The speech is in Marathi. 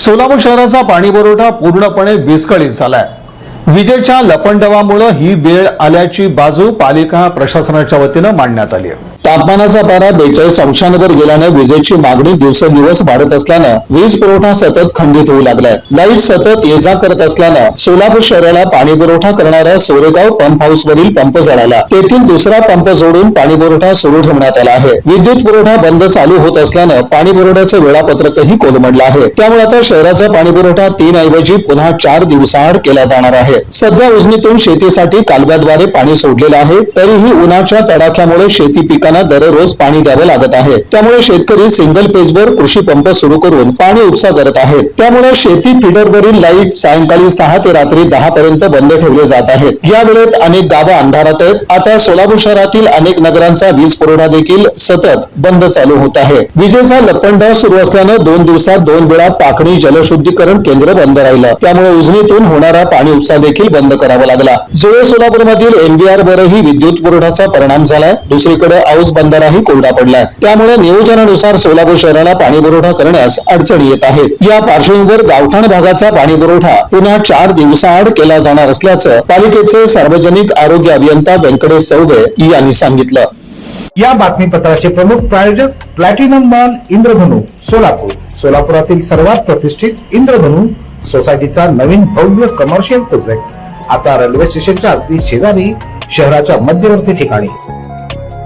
सोलापूर शहराचा पाणी पुरवठा पूर्णपणे विस्कळीत झालाय। विजेच्या लपंडावामुळे ही वेळ आल्याची बाजू पालिका प्रशासनाच्या वतीने मांडण्यात आली आहे। तापमानाचा पारा 42 अंशांवर गेल्याने विजेची मागणी दिवसेंदिवस वाढत असल्याने वीज पुरवठा सतत खंडित होऊ लागलाय। लाईट सतत ये-जा करत असल्याने सोलापूर शहराला पाणी पुरवठा करणाऱ्या सोरेगाव पंप हाऊस वरील पंप जळाला। तेथील दुसरा पंप जोडून पाणी पुरवठा सुरू ठेवण्यात आला आहे। विद्युत पुरवठा बंद चालू होत असल्याने पाणी पुरवठ्याचे वेळापत्रकही कोलमडले आहे। त्यामुळे आता शहराचा पाणी पुरवठा 3 ऐवजी पुन्हा 4 दिवसाआड केला जाणार आहे। सध्या उजनीतून शेतीसाठी कालव्याद्वारे पाणी सोडलेले आहे, तरीही उन्हाच्या तडाख्यामुळे शेती पिकांना दररोज पाणी द्यावे लागत आहे। त्यामुळे शेतकरी सिंगल पेजवर कृषी पंप सुरू करून पाणी उपसा करत आहेत। त्यामुळे शेती फिडरवरील लाईट सायंकाळी 6 ते रात्री 10 पर्यंत बंद ठेवले जात आहेत। या वेळेत अनेक गावं अंधारात आहेत। आता सोलापूर शहरातील अनेक नगरांचा वीज पुरवठा देखील सतत बंद चालू होत आहे। विजेचा लपंडाव सुरू असल्याने 2 दिवसात 2 वेळा पाकणी जलशुद्धीकरण केंद्र बंद राहिलं। त्यामुळे उजनीतून होणारा पाणी उपसा देखील बंद करावा लागला। जुळे सोलापूरमधील एनबीआर वरही विद्युत पुरवठ्याचा परिणाम झालाय। दुसरीकडे औस बंधाराही कोरडा पडलाय। त्यामुळे नियोजनानुसार सोलापूर शहराला पाणी पुरवठा करण्यास अडचणी येत आहेत। या पार्श्वभूमीवर गावठाण भागाचा पाणी पुरवठा पुन्हा 4 दिवसाआड केला जाणार असल्याचं पालिकेचे सार्वजनिक आरोग्य अभियंता व्यंकटेश चौबे यांनी सांगितलं। या बातमीपत्राचे प्रमुख प्रायोजक प्लॅटिनम मॉल इंद्रधनु सोलापूर। सोलापुरातील सर्वात प्रतिष्ठित इंद्रधनु सोसायटीचा नवीन भव्य कमर्शियल प्रोजेक्ट आता रेल्वे स्टेशनच्या अगदी शेजारी शहराच्या मध्यवर्ती ठिकाणी।